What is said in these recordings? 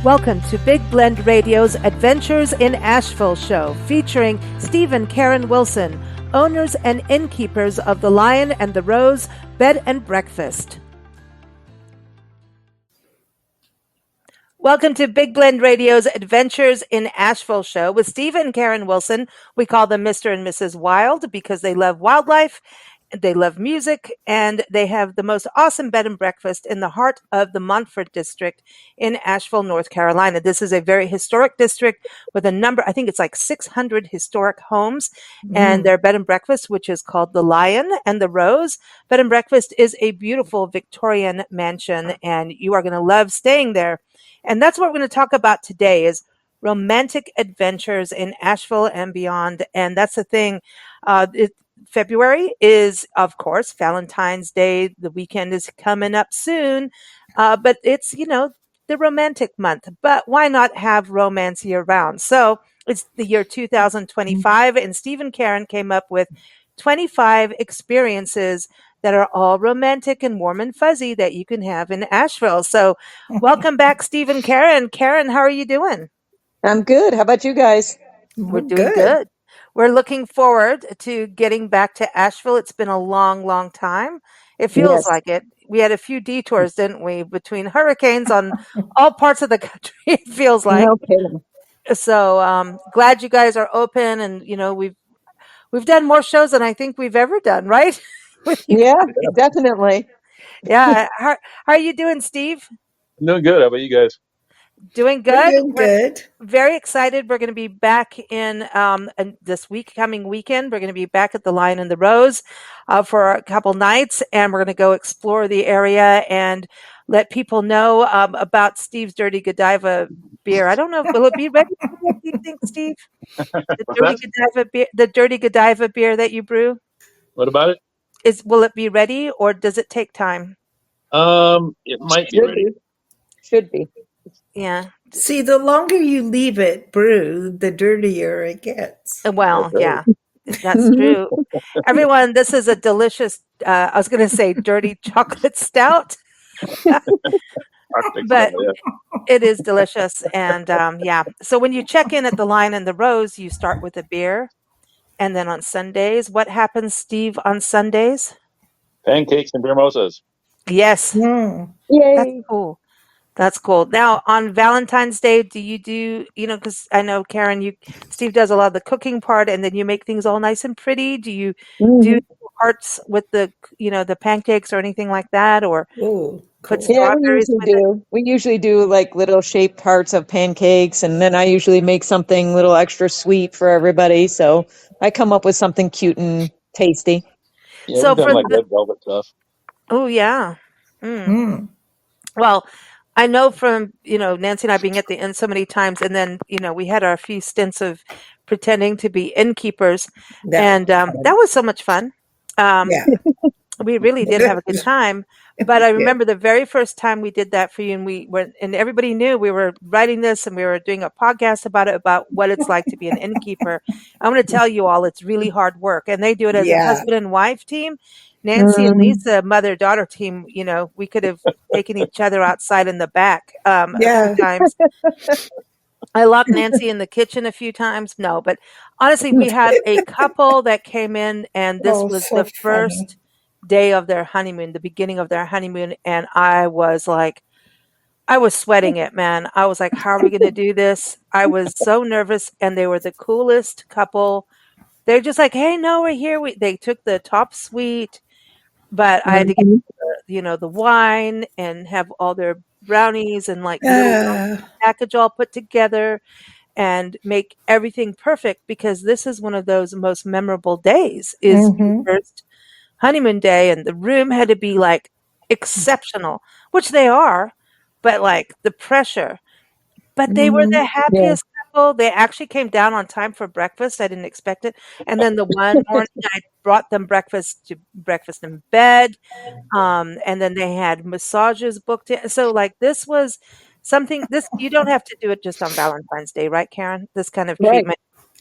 Welcome to Big Blend Radio's Adventures in Asheville show, featuring Steve and Karen Wilson, owners and innkeepers of the Lion and the Rose Bed and Breakfast. Welcome to Big Blend Radio's Adventures in Asheville show with Steve and Karen Wilson. We call them Mr. and Mrs. Wild because they love wildlife, they love music, and they have the most awesome bed and breakfast in the heart of the Montford district in Asheville, North Carolina. This is a very historic district with a number, I think it's like 600 historic homes, and their bed and breakfast, which is called the Lion and the Rose Bed and Breakfast, is a beautiful Victorian mansion, and you are going to love staying there. And that's what we're going to talk about today is romantic adventures in Asheville and beyond. And that's the thing. February is, of course, Valentine's Day. The weekend is coming up soon. But it's, the romantic month. But why not have romance year round? So it's the year 2025, and Steve and Karen came up with 25 experiences that are all romantic and warm and fuzzy that you can have in Asheville. So welcome back, Steve and Karen. Karen, how are you doing? I'm good. How about you guys? We're doing good. We're looking forward to getting back to Asheville. It's been a long, long time. It feels like it. We had a few detours, didn't we, between hurricanes on all parts of the country, it feels like. No kidding. So glad you guys are open, and we've done more shows than I think we've ever done, right? Yeah, definitely. Yeah. How are you doing, Steve? I'm doing good. How about you guys? Doing good. We're doing good. Very excited. We're going to be back in this coming weekend. We're going to be back at the Lion and the Rose for a couple nights, and we're going to go explore the area and let people know about Steve's Dirty Godiva beer. I don't know. Will it be ready? What do you think, Steve? The Dirty Godiva beer that you brew. What about it? Will it be ready, or does it take time? It might be ready. Should be. Yeah. See, the longer you leave it brew, the dirtier it gets. Well, yeah, that's true. Everyone, this is a delicious, I was going to say dirty chocolate stout, but it is delicious. And yeah, so when you check in at the Lion and the Rose, you start with a beer. And then on Sundays, what happens, Steve, on Sundays? Pancakes and mimosas. Yes. Yay. That's cool. That's cool. Now, on Valentine's Day, do you do, because I know, Karen, Steve does a lot of the cooking part, and then you make things all nice and pretty. Do you do hearts with the pancakes or anything like that, or put strawberries with it? We usually do like little shaped hearts of pancakes, and then I usually make something little extra sweet for everybody. So I come up with something cute and tasty. Yeah, so for like red velvet stuff. Oh, yeah. Well, I know from, Nancy and I being at the inn so many times, and then, we had our few stints of pretending to be innkeepers, and that was so much fun. We really did have a good time, but I remember the very first time we did that for you, and everybody knew we were writing this, and we were doing a podcast about what it's like to be an innkeeper. I'm going to tell you all, it's really hard work, and they do it as a husband and wife team. Nancy and Lisa, mother-daughter team, we could have taken each other outside in the back a few times. I locked Nancy in the kitchen a few times. No, but honestly, we had a couple that came in, and this was the first day of their honeymoon, the beginning of their honeymoon, and I was sweating it, man. I was like, how are we going to do this? I was so nervous, and they were the coolest couple. They're just like, hey, no, we're here. They took the top suite. But I had to get, the wine and have all their brownies and little package all put together and make everything perfect, because this is one of those most memorable days is your first honeymoon day, and the room had to be exceptional, which they are, but the pressure. But they were the happiest couple. They actually came down on time for breakfast. I didn't expect it. And then the one morning I brought them breakfast in bed. And then they had massages booked in. So this was something, you don't have to do it just on Valentine's Day, right, Karen? This kind of treatment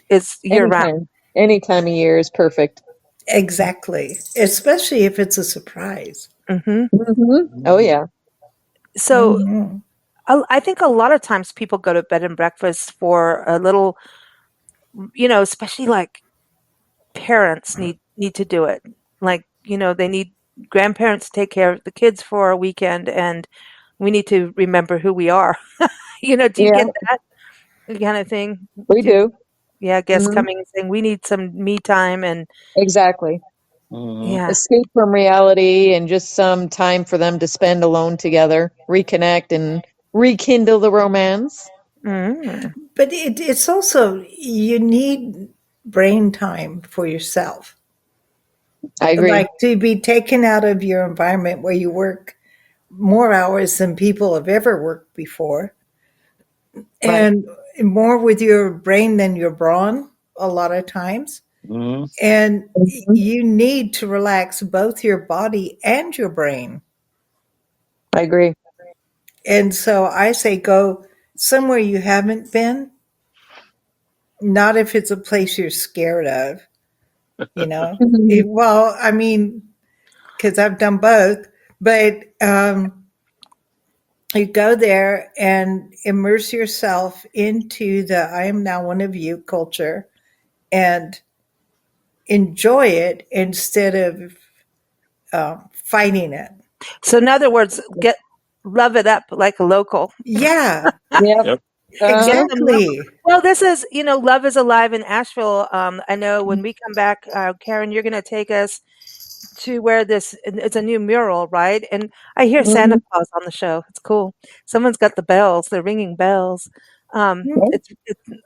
is year round. Any time of year is perfect. Exactly. Especially if it's a surprise. Oh, yeah. So I think a lot of times people go to bed and breakfast for a little, especially like parents need to do it. Like, they need grandparents to take care of the kids for a weekend, and we need to remember who we are. Do you Yeah, get that kind of thing? we do. Yeah, guests Hmm. coming and saying we need some me time, and Exactly. Mm-hmm. yeah. Escape from reality and just some time for them to spend alone together, reconnect and rekindle the romance. Mm. But it's also, you need brain time for yourself. I agree. Like to be taken out of your environment where you work more hours than people have ever worked before, Right. and more with your brain than your brawn a lot of times. Mm-hmm. And Mhm. you need to relax both your body and your brain. I agree. And so I say go somewhere you haven't been, not if it's a place you're scared of, you know. Mhm. Well, I mean, because I've done both, but you go there and immerse yourself into the I am now one of you culture and enjoy it instead of fighting it. So in other words, love it up like a local. Yeah, Yep. Yep. Get Uh-huh. some love. exactly. Well, this is, love is alive in Asheville. I know when we come back, Karen, you're going to take us to where it's a new mural, right? And I hear Santa Mhm. Claus on the show. It's cool. Someone's got the bells. They're ringing bells. Hmm. It's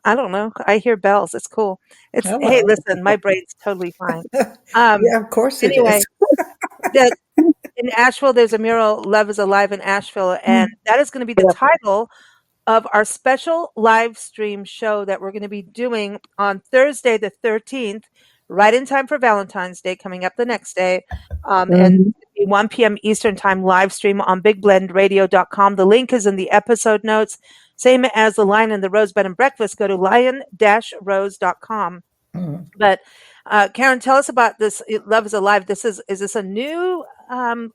I don't know. I hear bells. It's cool. Oh Hey, well. listen, my brain's totally fine. Um, Yeah, of course it anyway, is. that in Asheville, there's a mural, Love is Alive in Asheville, and that is going to be the Yep. title of our special live stream show that we're going to be doing on Thursday, the 13th, right in time for Valentine's Day, coming up the next day. And Mhm. 1 p.m. Eastern Time live stream on bigblendradio.com. The link is in the episode notes. Same as the Lion and the Rose Bed and Breakfast. Go to lion-rose.com. Mm. But Karen, tell us about this. Love is Alive. Is this a new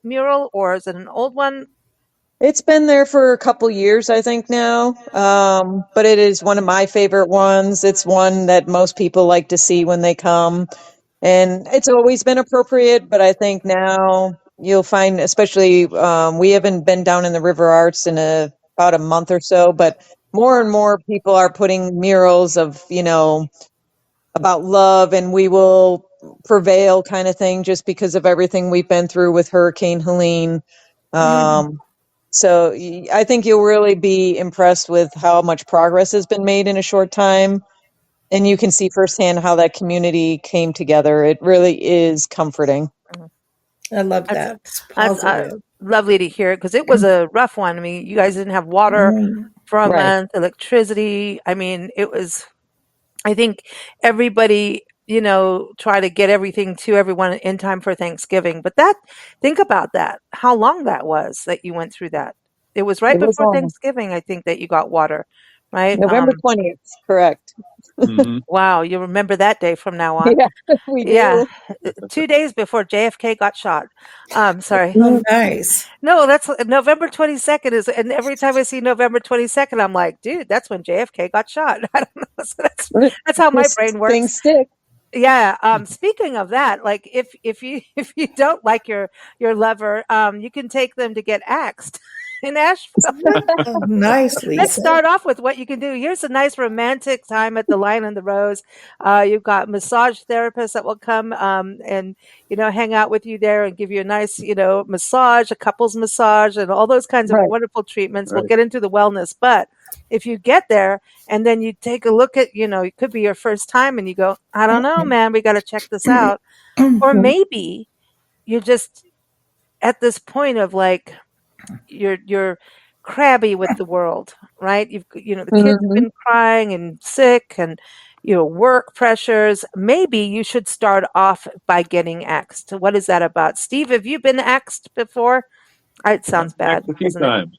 mural, or is it an old one? It's been there for a couple years, I think now. But it is one of my favorite ones. It's one that most people like to see when they come. And it's always been appropriate, but I think now you'll find, especially, we haven't been down in the River Arts in about a month or so, but more and more people are putting murals of, about love and we will prevail kind of thing just because of everything we've been through with Hurricane Helene. Mm. So I think you'll really be impressed with how much progress has been made in a short time. And you can see firsthand how that community came together. It really is comforting. Mhm. I love That's that. It's that's positive. lovely to hear because it was a rough one. I mean, you guys didn't have water Mm. for a Right. month, electricity. I mean, it was. I think everybody, try to get everything to everyone in time for Thanksgiving. But think about that. How long that was that you went through that. It was right It was before on Thanksgiving, I think, that you got water, right? November 20th, correct. Mm-hmm. Wow, you remember that day from now on. Yeah, we Yeah, do. 2 days before JFK got shot. Sorry. Oh, nice. No, that's November 22nd and every time I see November 22nd, I'm like, dude, that's when JFK got shot. I don't know. So that's how my Just brain works. things stick. Yeah. Speaking of that, like if you if you don't like your lover, you can take them to get axed in Asheville. Oh, nice, Let's Lisa. start off with what you can do. Here's a nice romantic time at the Lion and the Rose. You've got massage therapists that will come and hang out with you there and give you a nice massage, a couples massage, and all those kinds of Right. wonderful treatments. We'll Right. get into the wellness, but if you get there and then you take a look at, it could be your first time and you go, I don't know, man, we got to check this out. Or maybe you're just at this point of like, you're crabby with the world, right? The kids have Mhm. been crying and sick and work pressures. Maybe you should start off by getting axed. What is that about? Steve, have you been axed before? It I've sounds bad, asked a few doesn't it? times.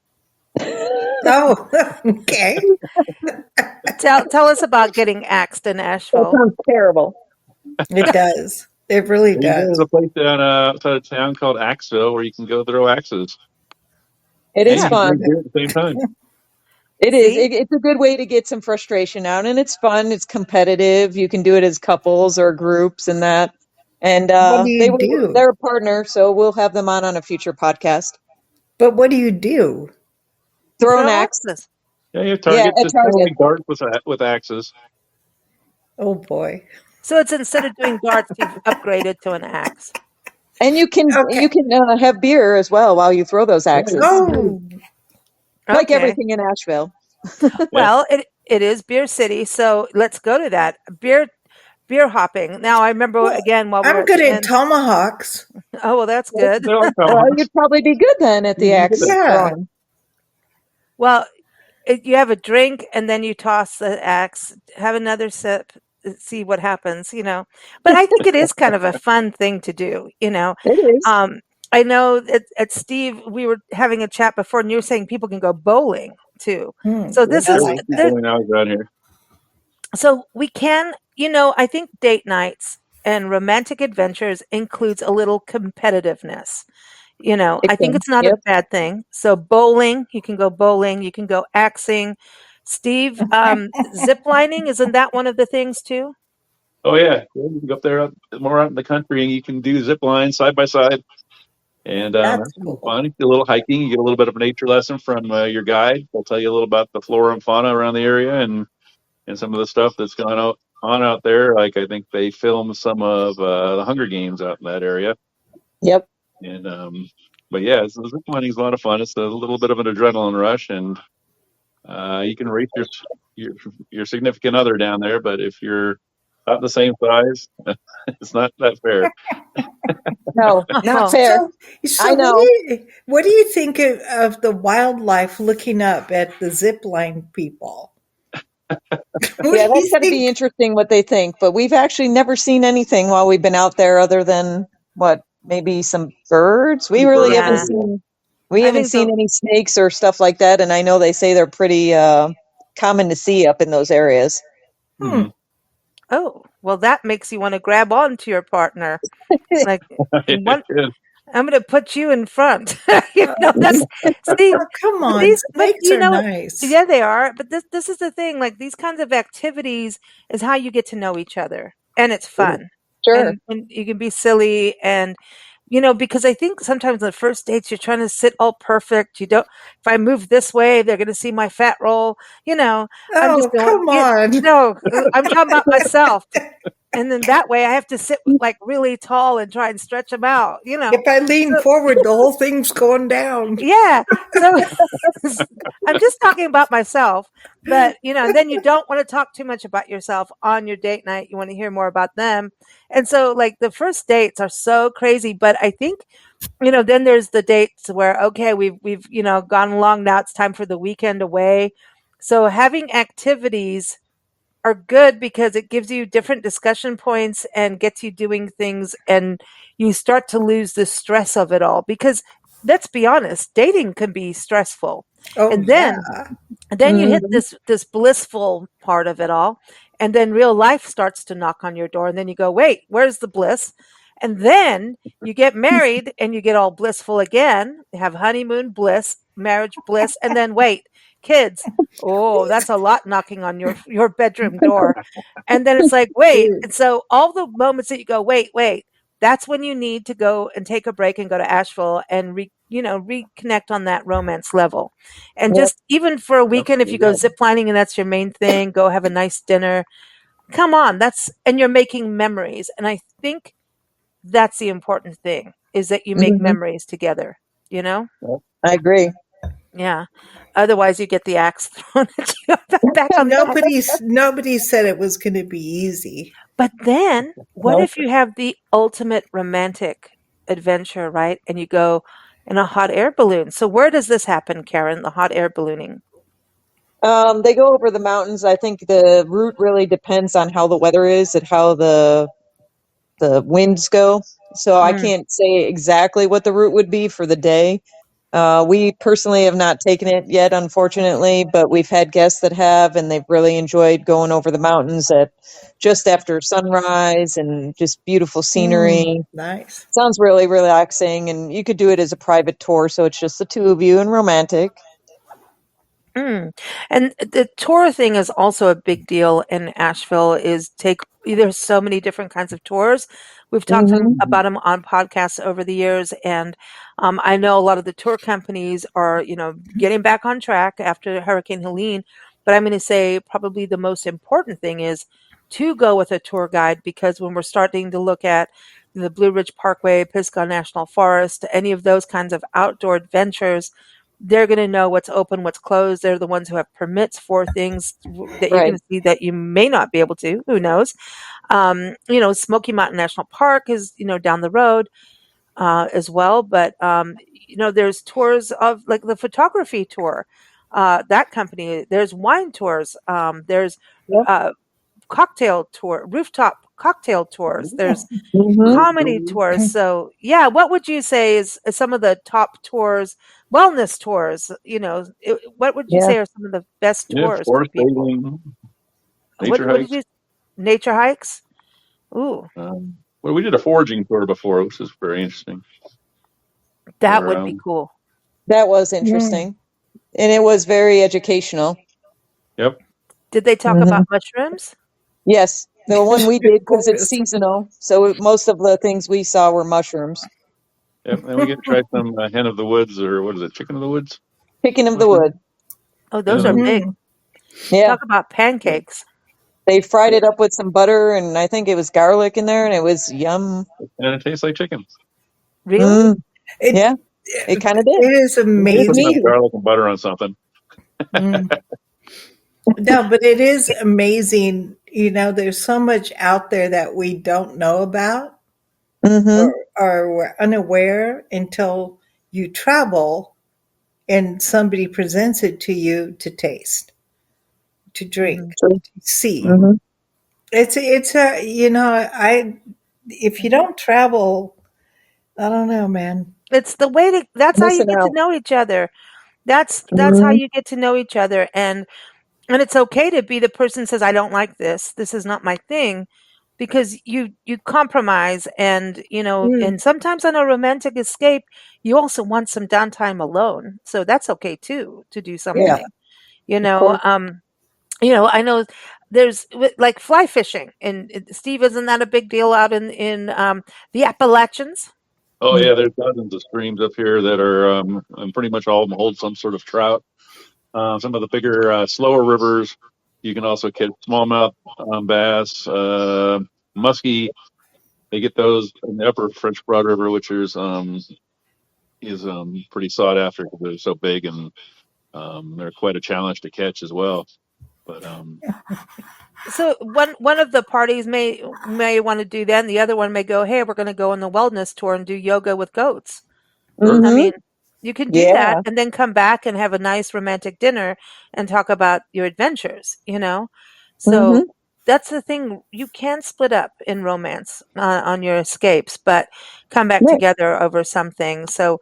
Oh, okay. Tell us about getting axed in That Asheville. sounds terrible. It does. It really You know, there's does. a place down outside of town called Axeville where you can go throw axes It and is you Yeah. can drink fun. beer at the same time. It is. See? It's a good way to get some frustration out, and it's fun. It's competitive. You can do it as couples or groups and that. And What do you do? they're a partner, so we'll have them on a future podcast. But what do you do? You Throw an throw axe. axes. Yeah, you have Yeah, targets. a It's kind of target. like darts with axes. Oh boy. So it's instead of doing darts, you've upgraded to an axe. And you Okay. can have beer as well while you throw those Yeah, axes, Oh, like Okay. everything in Asheville. yeah. Well, it is beer city, so let's go to that. Beer hopping. Now I remember well, again while we were I'm at good the at inn. tomahawks. Oh, well, that's good. They're like tomahawks. You'd probably be good then at the You get axe it. Yeah. throwing. Well, you have a drink and then you toss the axe, have another sip, see what happens, you know. But I think it is kind of a fun thing to do, you know. It is. Um, I know at Steve, we were having a chat before, and you were saying people can go bowling too. So Yeah, this I is there's like people that. going out around here. so we can, you know, I think date nights and romantic adventures includes a little competitiveness. You know, It I think can. it's not a Yep. bad thing. So bowling, you can go bowling, you can go axing. Steve, ziplining, isn't that one of the things too? Oh yeah, you can go up there more out in the country, and you can do zip lines side by side, and That's that's kind of cool. fun. You get a little hiking, you get a little bit of a nature lesson from your guide. They'll tell you a little about the flora and fauna around the area, and some of the stuff that's going on out there. Like I think they filmed some of the Hunger Games out in that area, Yep. and but yeah, so zip lining is a lot of fun. It's a little bit of an adrenaline rush, and you can race your your significant other down there. But if you're not the same size, it's not that fair. No, not Oh, fair. So, I so know. what do you think of the wildlife looking up at the zip line people? What Yeah, do that's you got to be think? interesting what they think. But we've actually never seen anything while we've been out there other than what, maybe some birds. We really Birds, haven't yeah. yeah. seen we I haven't think seen the any snakes or stuff like that. And I know they say they're pretty common to see up in those areas. Hmm. Hmm. oh, well, that makes you want to grab on to your partner. Like, what? I'm going to put you in front. You know, that's see Oh, come on. these, but Snakes you are know, nice. yeah, they are. But this is the thing. Like these kinds of activities is how you get to know each other, and it's fun, Sure. and you can be silly, and you know, because I think sometimes on the first dates you're trying to sit all perfect. You don't. If I move this way, they're going to see my fat roll. You know, I'm just Oh, going. come on. No, I'm talking about myself. And then that way I have to sit like really tall and try and stretch them out, you know. If I lean So forward, the whole thing's going down. yeah. So I'm just talking about myself, but you know, and then you don't want to talk too much about yourself on your date night. You want to hear more about them. And so like the first dates are so crazy, but I think you know, then there's the dates where okay, we've you know, gone along now it's time for the weekend away. So having activities are good because it gives you different discussion points and gets you doing things and you start to lose the stress of it all because let's be honest, dating can be stressful. Oh, And yeah. then you hit Hmm. this blissful part of it all and then real life starts to knock on your door and then you go, "Wait, where's the bliss?" And then you get married and you get all blissful again. You have honeymoon bliss, marriage bliss, and then wait, kids. Oh, that's a lot knocking on your bedroom door. And then it's like, wait. True. And so all the moments that you go, "Wait, wait." That's when you need to go and take a break and go to Asheville and you know, reconnect on that romance level. And Yep. just even for a Yep, weekend, if there you you go go. ziplining and that's your main thing, go have a nice dinner. Come on, that's and you're making memories. And I think that's the important thing is that you make Hmm. memories together, you know? Yep. I agree. Yeah. Otherwise you get the axe thrown at you back on the head. Nobody said it was going to be easy. But then what No. if you have the ultimate romantic adventure, right? And you go in a hot air balloon. So where does this happen, Karen, the hot air ballooning? They go over the mountains. I think the route really depends on how the weather is and how the winds go. So I Mm. can't say exactly what the route would be for the day. We personally have not taken it yet, unfortunately, but we've had guests that have, and they've really enjoyed going over the mountains at just after sunrise and just beautiful scenery. Nice. Sounds really relaxing, and you could do it as a private tour, so it's just the two of you and romantic. Mm. And the tour thing is also a big deal in Asheville. There's so many different kinds of tours. We've talked Hmm. about them on podcasts over the years, and I know a lot of the tour companies are, getting back on track after Hurricane Helene. But I'm going to say probably the most important thing is to go with a tour guide, because when we're starting to look at the Blue Ridge Parkway, Pisgah National Forest, any of those kinds of outdoor adventures, they're going to know what's open, what's closed. They're the ones who have permits for things that you're Right. going to see that you may not be able to. Who knows? Smoky Mountain National Park is, down the road as well. But, there's tours of like the photography tour, that company. There's wine tours. There's Yep. uh, rooftop cocktail tours. There's Hmm. comedy tours. So, yeah, what would you say is some of the top tours, wellness tours? What would you Yeah. say are some of the best Yeah, tours for forest people? bathing, What nature what did hikes. you nature hikes? Ooh, Well, we did a foraging tour before, which was very interesting. that Where would be cool. That was Mm. interesting. And it was very educational. yep, Did they talk Hmm. about mushrooms? Yes. The one we did, because it's Focus. seasonal. So most of the things we saw were mushrooms. yep, and we get to try some hen of the woods, or what is it, chicken of the woods Chicken of the mushroom? wood. Oh, Hen of those the are woods. big. Mhm. Yeah. Talk about pancakes. They fried it up with some butter, and I think it was garlic in there, and it was yum. And it tastes like chicken. Really? Mm. It Yeah, it kind of did. it is You can Did put enough me. amazing. garlic and butter on something. Mm. No, but it is amazing. There's so much out there that we don't know about, Mm-hmm. or we're unaware until you travel and somebody presents it to you to taste, to drink, Hmm. True. to see. Mm-hmm. It's a, I if you don't travel, I don't know, man. It's the way to. That's how you Missing get to out. know each other. That's how Mm-hmm. you get to know each other, and it's okay to be the person who says, I don't like this. This is not my thing, because you compromise, and Mm, and sometimes on a romantic escape, you also want some downtime alone. So that's okay too, to do Yeah, yeah. something. of course. I know there's like fly fishing, and Steve, isn't that a big deal out in the Appalachians? Oh Mm-hmm. yeah, there's dozens of streams up here that are pretty much all of them hold some sort of trout. Some of the bigger, slower rivers, you can also catch smallmouth bass, muskie. They get those in the upper French Broad River, which is pretty sought after because they're so big, and they're quite a challenge to catch as well. But So one of the parties may want to do that, and the other one may go, "Hey, we're going to go on the wellness tour and do yoga with goats." sure, I Mm-hmm. mean, you can do that Yeah. and then come back and have a nice romantic dinner and talk about your adventures. So Mm-hmm. that's the thing. You can split up in romance on your escapes, but come back Right. together over something. So,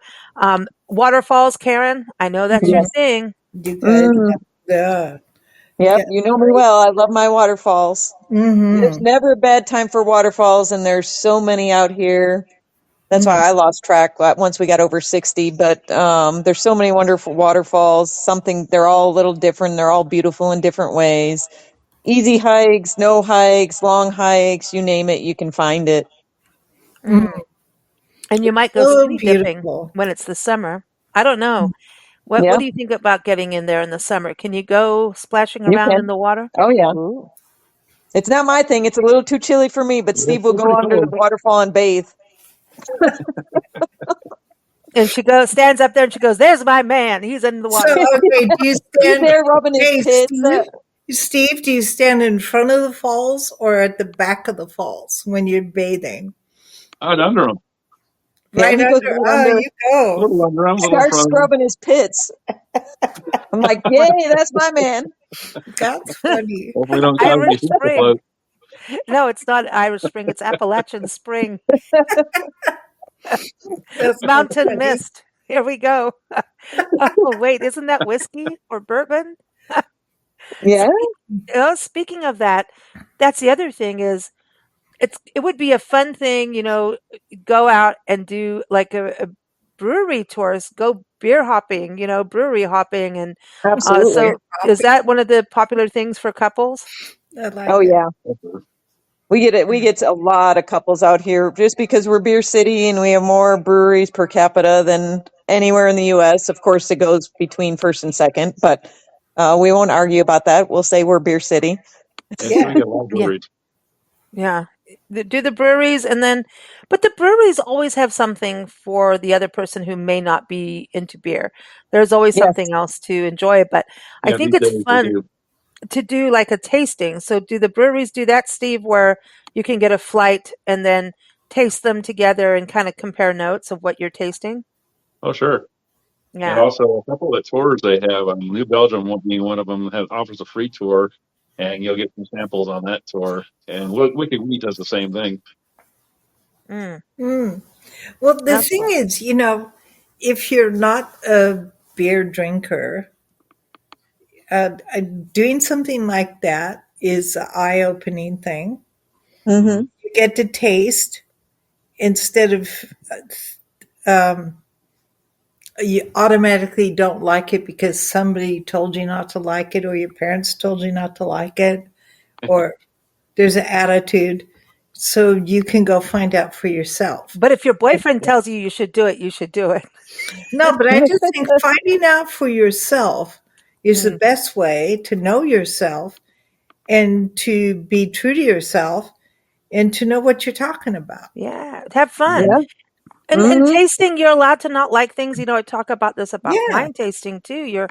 waterfalls, Karen, I know that's your Yes. thing. You guys, Mm. yeah, Yep. yeah, You know me well. I love my waterfalls. There's mm-hmm. never a bad time for waterfalls, and there's so many out here. That's why Mm. I lost track once we got over 60. But there's so many wonderful waterfalls. They're all a little different. They're all beautiful in different ways. Easy hikes, no hikes, long hikes, you name it, you can find it. Mm. And you might go So skinny dipping beautiful. when it's the summer. I don't know. What Yeah, do you think about getting in there in the summer? Can you go splashing you around in can. the water? Oh, yeah. Ooh. It's not my thing. It's a little too chilly for me, but it's Steve will still go pretty under the cold. waterfall and bathe. And she stands up there and she goes, "There's my man. He's in the So, water." okay, do you He's stand? there rubbing his Hey, pits. Steve, do you stand in front of the falls or at the back of the falls when you're bathing? I'd under them, Yeah, Right he goes under. right Oh, under, you go. little under them, little in starts front of them. scrubbing his pits. I'm like, yay, that's my man. That's funny. Hopefully, don't cause Irish any heat to Spring. float. No, it's not Irish Spring. It's Appalachian Spring. That's so Mountain funny. Mist. Here we go. Oh, wait, isn't that whiskey or bourbon? Yeah. Speaking of that, that's the other thing is it would be a fun thing, go out and do like a brewery tours, go beer hopping, brewery hopping. And Absolutely. so is that one of the popular things for couples? I Oh like it. yeah. We get it. We get a lot of couples out here just because we're beer city and we have more breweries per capita than anywhere in the U.S. Of course, it goes between first and second, but we won't argue about that. We'll say we're beer city. And Yeah. so we get a lot of Yeah. breweries. Yeah. Do the breweries but the breweries always have something for the other person who may not be into beer. There's always Yes. something else to enjoy, but I Yeah, think these it's days they fun do. to do like a tasting. So do the breweries do that, Steve, where you can get a flight and then taste them together and kind of compare notes of what you're tasting? Oh, sure. And Yeah. also a couple of tours they have. New Belgium being one of them offers a free tour, and you'll get some samples on that tour. And Wicked Wheat does the same thing. Mm, Mm. Well, the that's thing cool. is, if you're not a beer drinker, doing something like that is an eye-opening thing. Mm-hmm. Hmm. You get to taste instead of um, you automatically don't like it because somebody told you not to like it, or your parents told you not to like it, or there's an attitude. So you can go find out for yourself. But if your boyfriend tells you you should do it, you should do it. No, but I just think finding out for yourself is the Mm, best way to know yourself and to be true to yourself and to know what you're talking about. yeah. Have fun. Yeah. And Mm-hmm. tasting, you're allowed to not like things. I talk about this about Yeah. wine tasting too. Yeah.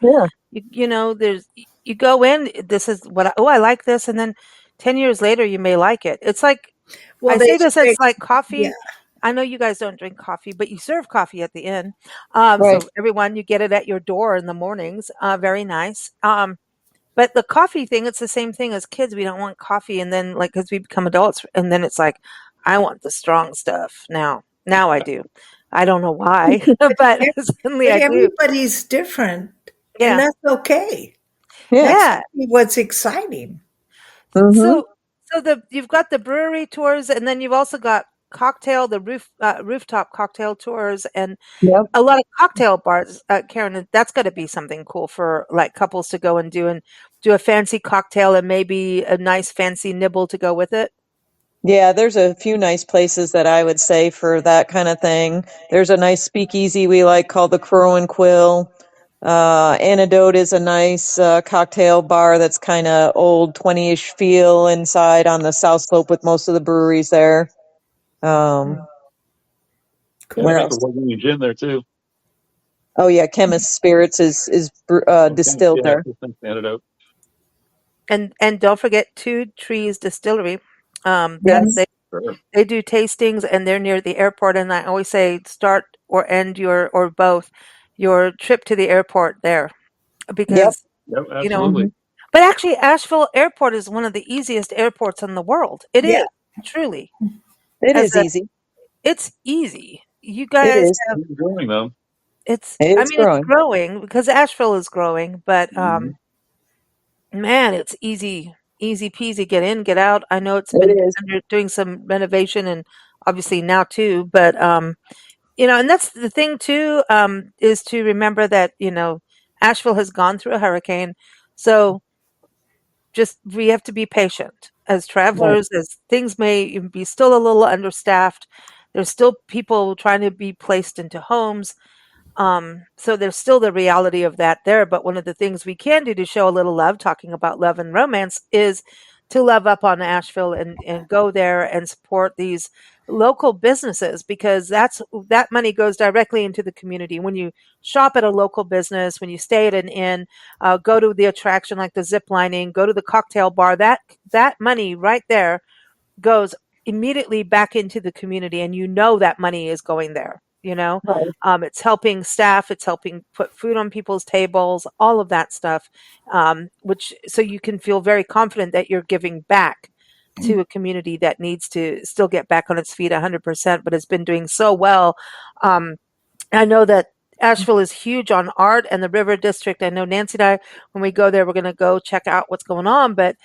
There's you go in, this is I like this, and then 10 years later you may like it. It's like Well, I they say this, say, it's like yeah. coffee. I know you guys don't drink coffee, but you serve coffee at the inn. Right. So everyone, you get it at your door in the mornings. Very nice. But the coffee thing, it's the same thing as kids. We don't want coffee, and then like because we become adults, and then it's like, I want the strong stuff now. Now I do. I don't know why, but suddenly But I do. everybody's different, and Yeah, that's okay. Yeah. That's yeah. what's exciting. Mm-hmm. So, you've got the brewery tours, and then you've also got rooftop cocktail tours, and Yep. a lot of cocktail bars. Karen, that's got to be something cool for like couples to go and do a fancy cocktail and maybe a nice fancy nibble to go with it. Yeah, there's a few nice places that I would say for that kind of thing. There's a nice speakeasy we like called the Crow and Quill. Antidote is a nice cocktail bar that's kind of old 20-ish feel inside on the South Slope with most of the breweries there. Um, Yeah, they where Cool. make a else? Bohemian gin there too. Oh yeah, Chemist Spirits is Okay. distilled Yeah, there. just antidote. And don't forget Two Trees Distillery. That Yes. Sure. they do tastings, and they're near the airport. And I always say start or end or both your trip to the airport there Yep. because Yep, you know. Hmm. absolutely. But actually, Asheville Airport is one of the easiest airports in the world. It Yeah. is truly It as is a easy. it's easy. You It guys is. have Keep going though. It I is mean, it's growing. growing because Asheville is growing, but Hmm. man, it's easy peasy. Get in, get out. I know it's It been is. doing some renovation and obviously now too, but and that's the thing too, is to remember that, Asheville has gone through a hurricane. So just we have to be patient as Right. travelers, as things may be still a little understaffed. There's still people trying to be placed into homes. So there's still the reality of that there. But one of the things we can do to show a little love, talking about love and romance, is to love up on Asheville and go there and support these local businesses because that money goes directly into the community. When you shop at a local business, when you stay at an inn, go to the attraction like the ziplining, go to the cocktail bar, that money right there goes immediately back into the community, and that money is going there. Right. It's helping staff, it's helping put food on people's tables, all of that stuff, which so you can feel very confident that you're giving back to a community that needs to still get back on its feet 100%, but has been doing so well. um, I know that Asheville is huge on art and the River District. I know Nancy and I, when we go there, we're going to go check out what's going on. But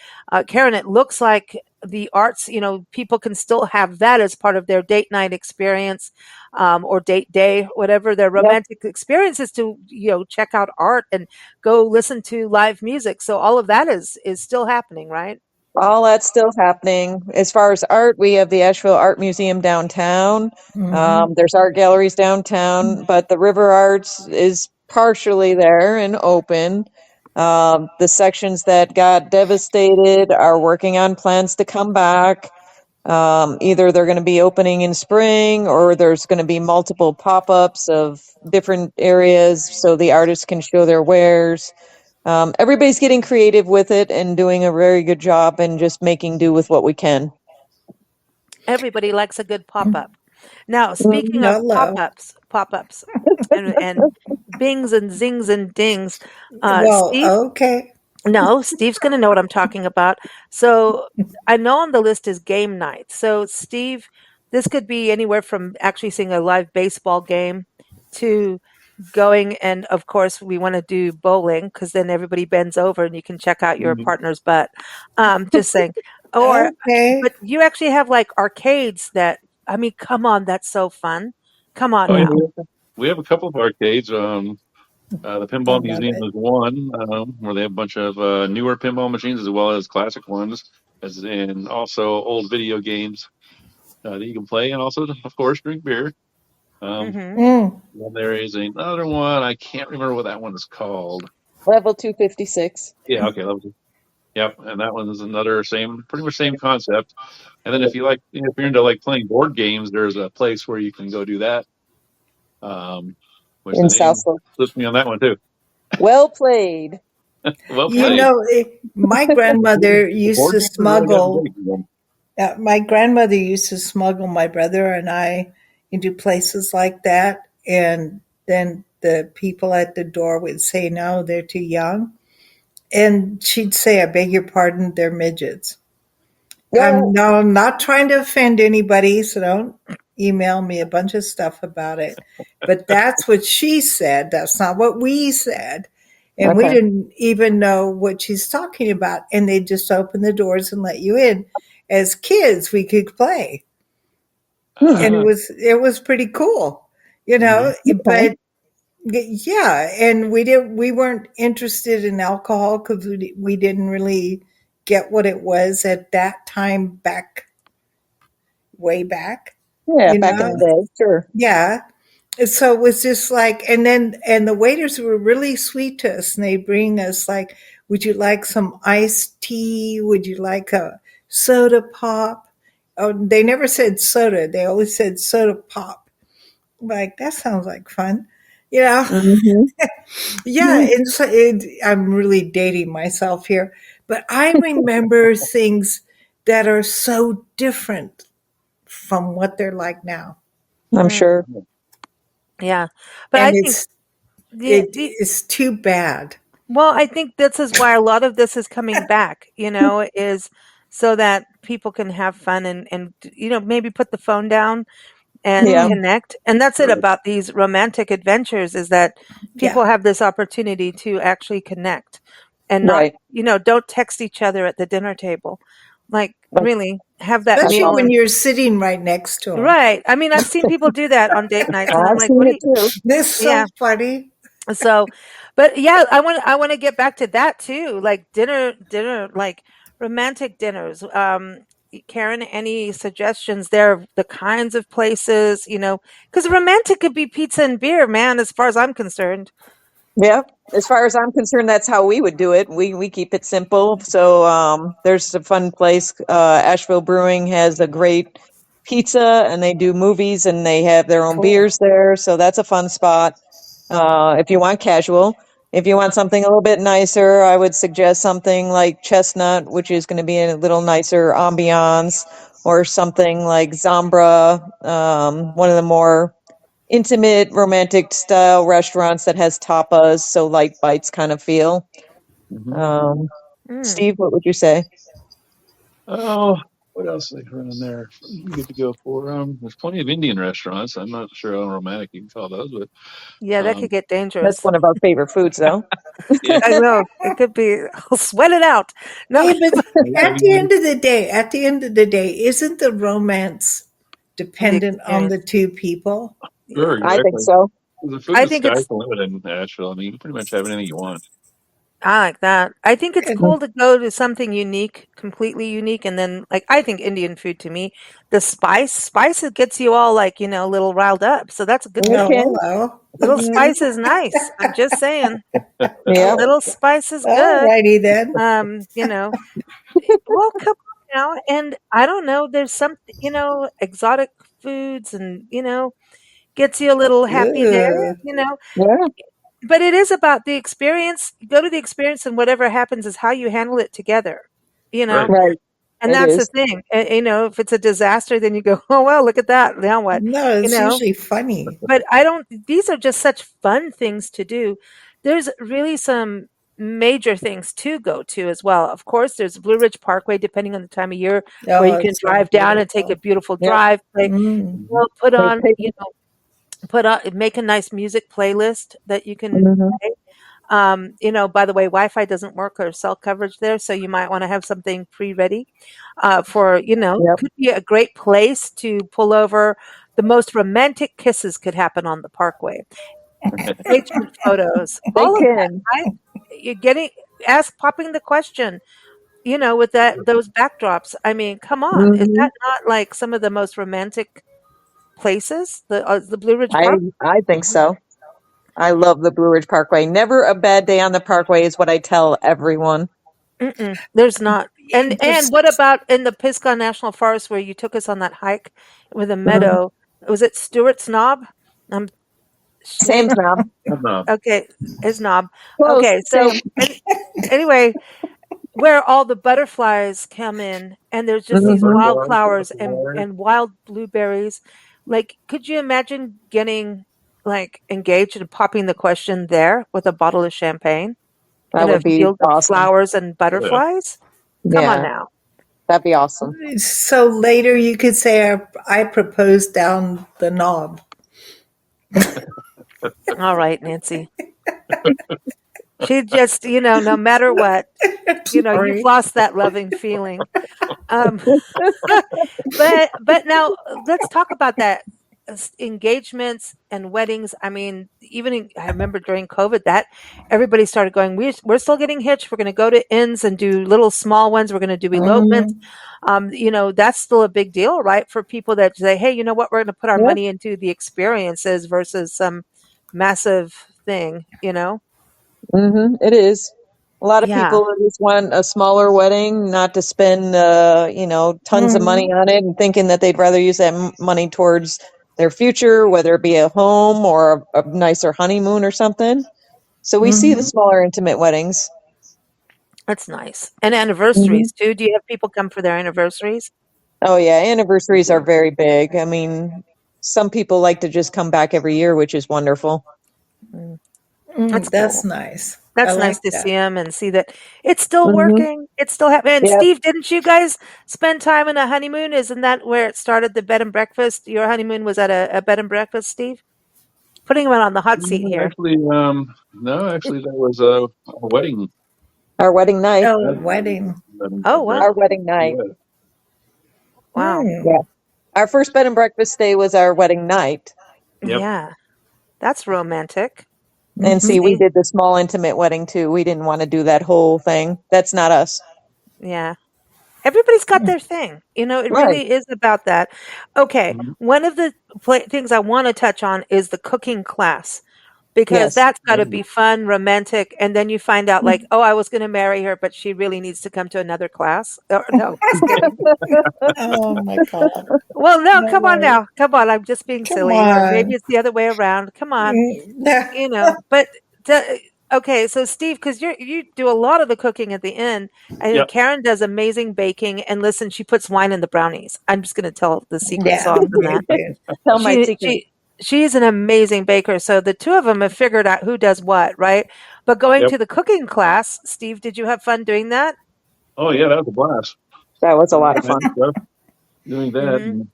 Karen, it looks like the arts, people can still have that as part of their date night experience, or date day, whatever their Yep. romantic experience is, to check out art and go listen to live music. So all of that is still happening, right? All that's still happening. As far as art, we have the Asheville Art Museum downtown. Mm-hmm. There's art galleries downtown, but the River Arts is partially there and open. The sections that got devastated are working on plans to come back. Either they're going to be opening in spring, or there's going to be multiple pop-ups of different areas so the artists can show their wares. Everybody's getting creative with it and doing a very good job and just making do with what we can. Everybody likes a good pop-up. Now, Mhm. speaking of Hello. pop-ups, and bings and zings and dings, Well, Steve, okay. no, Steve's going to know what I'm talking about. So I know on the list is game night. So Steve, this could be anywhere from actually seeing a live baseball game to going, and of course we want to do bowling, because then everybody bends over and you can check out your Mhm. partner's butt. Just saying. Or, Okay. but you actually have like arcades that, I mean, come on, that's so fun. Come on Oh yeah, Yeah. now. we have a couple of arcades. The I Pinball love Museum it. is one, where they have a bunch of newer pinball machines as well as classic ones, as in also old video games that you can play, and also, of course, drink beer. Um, Hmm. Mm. then there is another one. I can't remember what that one is called. Level 256. Yeah, okay, that was, yep, and that one is another same, pretty much same concept. And then if you like, if you're into like playing board games, there's a place where you can go do that. Which In the name Southfield. slips me on that one too. Well played. Well You played. know, my The grandmother used board to games are really good. smuggle. My grandmother used to smuggle my brother and I into places like that, and then the people at the door would say, "No, they're too young," and she'd say, "I beg your pardon, they're midgets." Yeah. I'm not trying to offend anybody, so don't email me a bunch of stuff about it. But that's what she said. That's not what we said. And we Okay. didn't even know what she's talking about. And they just open the doors and let you in. As kids, we could play. Hmm. And Ah, it was pretty cool, mhm. Okay. but yeah, and we weren't interested in alcohol because we didn't really get what it was at that time, back way back, Yeah, you back in know. the day, sure. Yeah, and so it was just like, and the waiters were really sweet to us, and they bring us like, would you like some iced tea, would you like a soda pop? Oh, they never said soda, they always said soda pop. Like, that sounds like fun, you know. Hmm. Yeah, I'm really dating myself here, but I remember things that are so different from what they're like now, I'm Mm, sure. yeah. But I and think, it's too bad. well, I think this is why a lot of this is coming back, is so that people can have fun, and maybe put the phone down and Yeah. Mm, connect. And that's it Right. about these romantic adventures, is that yeah, people have this opportunity to actually connect, and not, Right. don't text each other at the dinner table. Like, That's, really have that that's especially meal. all. when And you're sitting right next to them. right. I mean, I've seen people do that on date nights, and I'm I've like, seen what do it you, too. This is so yeah. funny. So, but yeah, I want to get back to that too, like dinner, like romantic dinners. Karen, any suggestions there of the kinds of places, because romantic could be pizza and beer, man, as far as I'm concerned. Yeah. As far as I'm concerned, that's how we would do it. We keep it simple. So there's a fun place. Asheville Brewing has a great pizza, and they do movies, and they have their own Cool. beers there. So that's a fun spot. If you want casual. If you want something a little bit nicer, I would suggest something like Chestnut, which is going to be a little nicer ambiance, or something like Zambra, one of the more intimate, romantic style restaurants that has tapas, so light bites kind of feel. Mhm. Um, Mm. Steve, what would you say? Oh, What else they around there? You get to go for. There's plenty of Indian restaurants. I'm not sure how romantic you can call those, but Yeah, that could um, get That's dangerous. one of our favorite foods, though. yeah. I know it could be. I'll sweat it out. No, Hey, but Have at the you end of the day, isn't the romance the dependent on experience. the two people? Yeah, sure, I think exactly. so. The food I is think sky's it's. the limit in Asheville. I mean, you can pretty much have anything you want. I like that. I think it's And cool to go to something unique, completely unique, and then like I think Indian food to me, the spice it gets you all like a little riled up. So that's a good It thing. oh, can. hello. Little spice is nice. I'm just saying, a Yep. little spice is All good. righty then. Well, come on now, and I don't know. There's some, exotic foods, and gets you a little happy there. Ugh. You know, Yeah. but it is about the experience. Go to the experience, and whatever happens is how you handle it together. You know, Right. Right. and It that's the is. thing. If it's a disaster, then you go, oh well, look at that. Now what? No, You it's know. usually funny. But I don't. These are just such fun things to do. There's really some major things to go to as well. Of course, there's Blue Ridge Parkway, depending on the time of year, where Oh, you can it's so drive down and take a beautiful. beautiful Yep. drive. Mm. Mhm. Put They on, take. make a nice music playlist that you can Mhm. play. By the way, Wi-Fi doesn't work or cell coverage there, so you might want to have something pre-ready Yep. could be a great place to pull over. The most romantic kisses could happen on the parkway. Engagement photos, They all of that, can. right? You're popping the question, with those backdrops. I mean, come on, is Hmm. that not like some of the most romantic places? The Blue Ridge I Park? I think so. I love the Blue Ridge Parkway. Never a bad day on the Parkway is what I tell everyone. Mm-mm, there's not. And There's what about in the Pisgah National Forest where you took us on that hike with a Mhm. meadow? Was it Stewart's Knob? Um, Sam's Schneid? knob. Okay, his knob. Close. Okay, so Sam. anyway, where all the butterflies come in, and there's just these Hmm. wildflowers and wild blueberries. Like, could you imagine getting like engaged and popping the question there with a bottle of champagne That in a would be field of awesome. flowers and Oh, yeah. butterflies? Come on Yeah, now. that'd be awesome. so later you could say I proposed down the knob. All right, Nancy. She just, no matter what, you've Sorry. lost that loving feeling. Um, but now let's talk about that engagements and weddings. I mean, I remember during COVID that everybody started going, we're still getting hitched. We're going to go to inns and do little small ones. We're going to do elopements. Mm. That's still a big deal, right? For people that say, hey, you know what? We're going to put our Yep. money into the experiences versus some massive thing. It is. A lot of Yeah. people just want a smaller wedding, not to spend, tons of money Mm. on it, and thinking that they'd rather use that money towards their future, whether it be a home or a nicer honeymoon or something. So we see the Mm. smaller, intimate weddings. That's nice. And Hmm. anniversaries too. Do you have people come for their anniversaries? Oh yeah, anniversaries are very big. I mean, some people like to just come back every year, which is wonderful. Mm, that's Mm. That's cool. nice. I That's nice like to see that. them and see that it's still Hmm. working. It's still happening. And Yep. Steve, didn't you guys spend time in a honeymoon? Isn't that where it started, the bed and breakfast? Your honeymoon was at a bed and breakfast, Steve? Putting him on the hot seat No, here. actually, no, actually, that was a wedding. Our wedding night. Oh, That, wedding. Oh, Our wow. wedding night. yeah. Wow. Yeah. Hmm. Our first bed and breakfast stay was our wedding night. Yep. Yeah. That's romantic. And Hmm. see, we See? did the small intimate wedding too. We didn't want to do that whole thing. That's not us. Yeah. Everybody's got their thing. It Right. really is about that. Okay. Mhm. One of the things I want to touch on is the cooking class. Because Yes. that's gotta be fun, romantic, and then you find out like, "Oh, I was gonna marry her, but she really needs to come to another class." Or no, just kidding. Oh my God. Well, no, No come on way. now. Come on, I'm just being Come silly, or maybe on. it's the other way around. Come on, Mm. but okay, so Steve, because you do a lot of the cooking at the end. I think Yep. Karen does amazing baking, and listen, she puts wine in the brownies. I'm just gonna tell the secret Yeah, sauce in you that. did. Tell my She secret. she she's an amazing baker, so the 2 of them have figured out who does what, right? But going Yep. to the cooking class, Steve, did you have fun doing that? Oh, yeah, that was a blast. That was a lot of Nice fun. stuff doing that. Hmm. And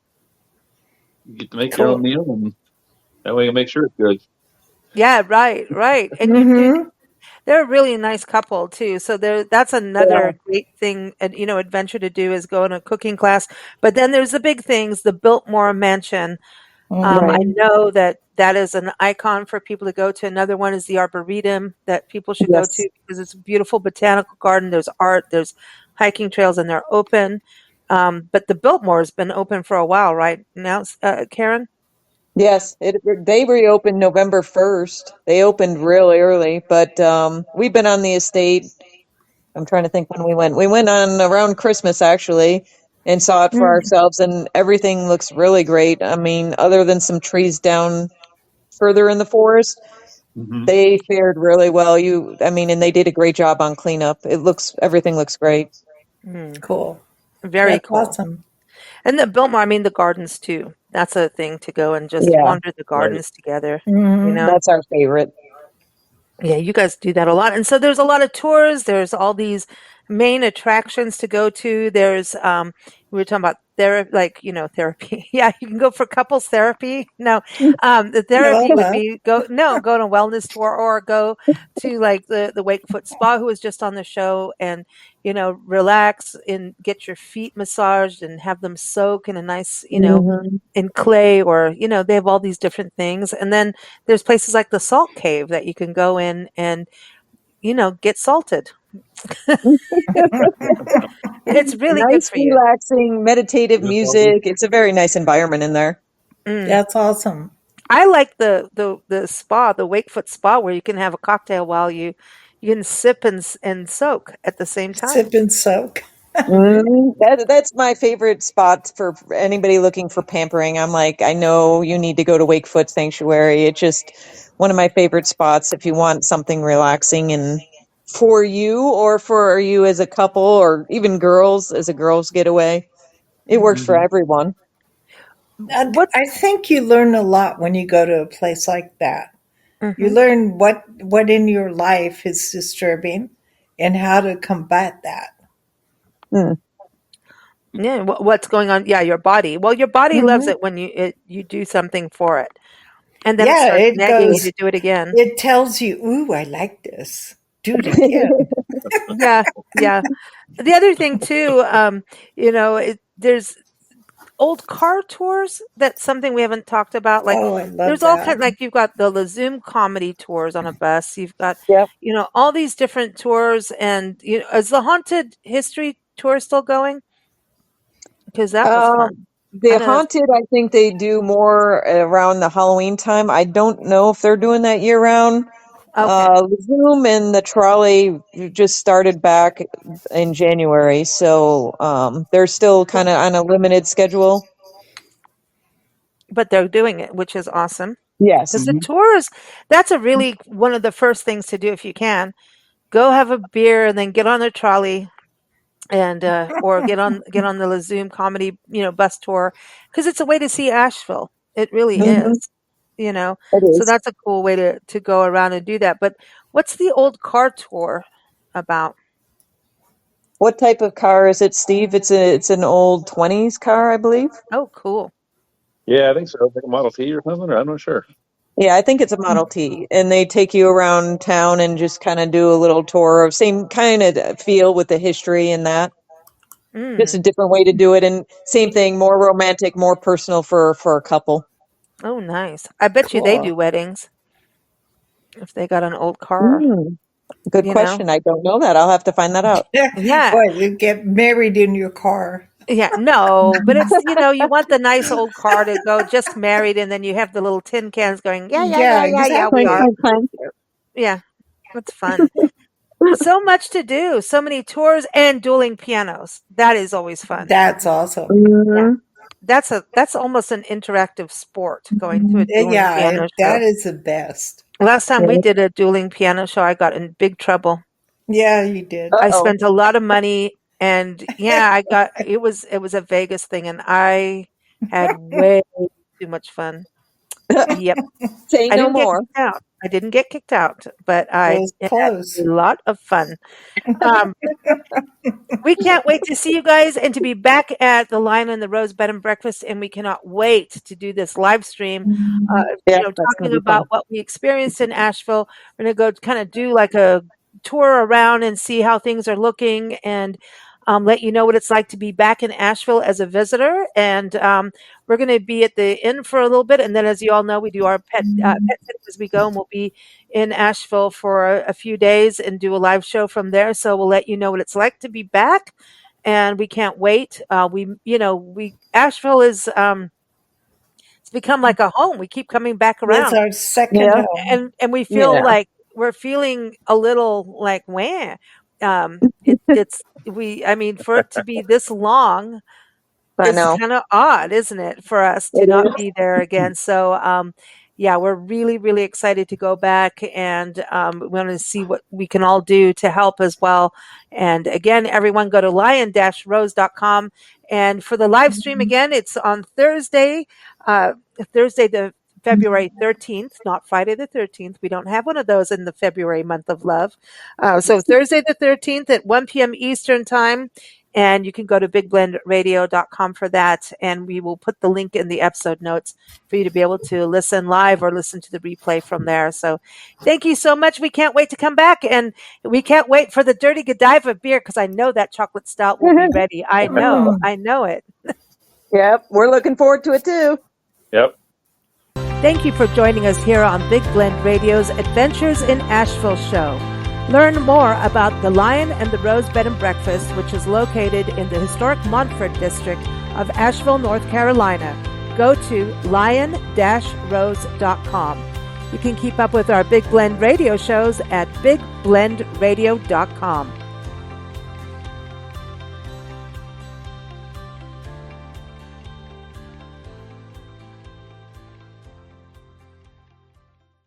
you get to make your own Cool. meal, and that way you make sure it's good. Yeah, right, right. And you do. Mm-hmm. They're a really nice couple too. So that's Yeah. another great thing, adventure to do is go in a cooking class. But then there's the big things, the Biltmore Mansion. I Right. Mm-hmm. know that is an icon for people to go to. Another one is the Arboretum that people should go Yes. to because it's a beautiful botanical garden. There's art, there's hiking trails, and they're open. But the Biltmore has been open for a while, right now, Karen? Yes. They reopened November 1st. They opened really early, but we've been on the estate. I'm trying to think when we went. We went on around Christmas actually and saw it for Mm. ourselves, and everything looks really great. I mean, other than some trees down further in the forest, Hmm. they fared really well. I mean, and they did a great job on cleanup. Everything looks great. Mm, Cool. very That's cool. awesome. And the Biltmore, I mean, the gardens too. That's a thing to go and just Yeah, wander the Right. gardens together, you Mm-hmm. know? that's our favorite. Yeah, you guys do that a lot. And so there's a lot of tours. There's all these main attractions to go to. We were talking about therapy. Yeah, you can go for couples therapy. No, the therapy would Yola. be go on a wellness tour or go to like the Wakefoot Spa, who was just on the show, and relax and get your feet massaged and have them soak in a nice, Hmm. in clay, or they have all these different things. And then there's places like the salt cave that you can go in and get salted. It's really good Nice, for you. relaxing, meditative That's all good. music. It's a very nice environment in there. Mm. That's awesome. I like the spa, the Wakefoot Spa, where you can have a cocktail while you can sip and soak at the same time. Sip and soak. That's my favorite spot for anybody looking for pampering. I'm like, I know you need to go to Wakefoot Sanctuary. It's just one of my favorite spots if you want something relaxing and for you or for you as a couple or even girls as a girls getaway. It works Mm. for Hmm. everyone. And What's I think you learn a lot when you go to a place like that. You hmm learn what in your life is disturbing and how to combat that. Hmm. yeah, what's going on? Yeah, your body. Well, your body loves Hmm. it when you do something for it, and then it Yeah, starts it nagging you to goes, do it again. it tells you, ooh, I like this. Do it again. Yeah, yeah. The other thing too, there's old car tours. That's something we haven't talked about. Like, Oh, I love there's all that. kind. Like, you've got the Lazoom comedy tours on a bus. You've got, Yep. all these different tours. And is the haunted history tour still going? Because that was fun. I The know that's haunted, I think they do more around the Halloween time. I don't know if they're doing that year round. okay. The Zoom and the trolley just started back in January, so they're still kind of on a limited schedule. But they're doing it, which is awesome. Because Yes. the Hmm. tours, that's a really one of the first things to do if you can. Go have a beer and then get on the trolley and or get on the Lazoom comedy bus tour, because it's a way to see Asheville. It really Hmm. is, you know. It So is. that's a cool way to go around and do that. But what's the old car tour about? What type of car is it, Steve? It's an old 20s car, I believe. Oh, cool. Yeah, I think so. Like a Model T or something, or I'm not sure. Yeah, I think it's a Model T, and they take you around town and just kind of do a little tour of same kind of feel with the history and that. Just Mm. a different way to do it, and same thing, more romantic, more personal for a couple. Oh, nice. I bet you they Cool. do weddings if they got an old car. Mm, good You know. question. I don't know that. I'll have to find that out. Yeah. What, you get married in your car? Yeah, no, but it's, you want the nice old car to go just married, and then you have the little tin cans going, yeah, yeah, Yeah, yeah, yeah, yeah, we Clank, are. exactly. clank, clank. Yeah, that's fun. So much to do, so many tours and dueling pianos. That is always fun. That's awesome. Yeah. Mhm. That's almost an interactive sport, going to a dueling Yeah, piano that show. is the best. Last time we Right. did a dueling piano show, I got in big trouble. Yeah, you did. I Uh-oh. spent a lot of money, and yeah, it was a Vegas thing, and I had way too much fun. Yep. Say I no didn't get more. kicked out. I didn't get kicked out, but It I was had a close. lot of fun. Um, we can't wait to see you guys and to be back at the Lion and the Rose Bed and Breakfast. And we cannot wait to do this live stream, Yeah, that's going talking to be fun. about what we experienced in Asheville. We're going to go kind of do like a tour around and see how things are looking, and let you know what it's like to be back in Asheville as a visitor. And we're going to be at the inn for a little bit. And then, as you all know, we do our pet sitting as we go, and we'll be in Asheville for a few days and do a live show from there. So we'll let you know what it's like to be back. And we can't wait. Asheville is, it's become like a home. We keep coming back It's around, our second Yeah. home. and we feel Yeah. like we're feeling a little like, wah. I mean, for it to be this long I is know. kind of odd, isn't it, for us to It not is. be there again? So, yeah, we're really, really excited to go back, and we want to see what we can all do to help as well. And again, everyone go to lion-rose.com. And for the live stream, again, it's on Thursday, the February 13th, not Friday the 13th. We don't have one of those in the February month of love. So Thursday the 13th at 1 p.m. Eastern time. And you can go to bigblendradio.com for that. And we will put the link in the episode notes for you to be able to listen live or listen to the replay from there. So thank you so much. We can't wait to come back. And we can't wait for the Dirty Godiva beer, because I know that chocolate stout will be ready. I know it. Yep, we're looking forward to it too. Yep. Thank you for joining us here on Big Blend Radio's Adventures in Asheville show. Learn more about the Lion and the Rose Bed and Breakfast, which is located in the historic Montfort district of Asheville, North Carolina. Go to lion-rose.com. You can keep up with our Big Blend radio shows at bigblendradio.com.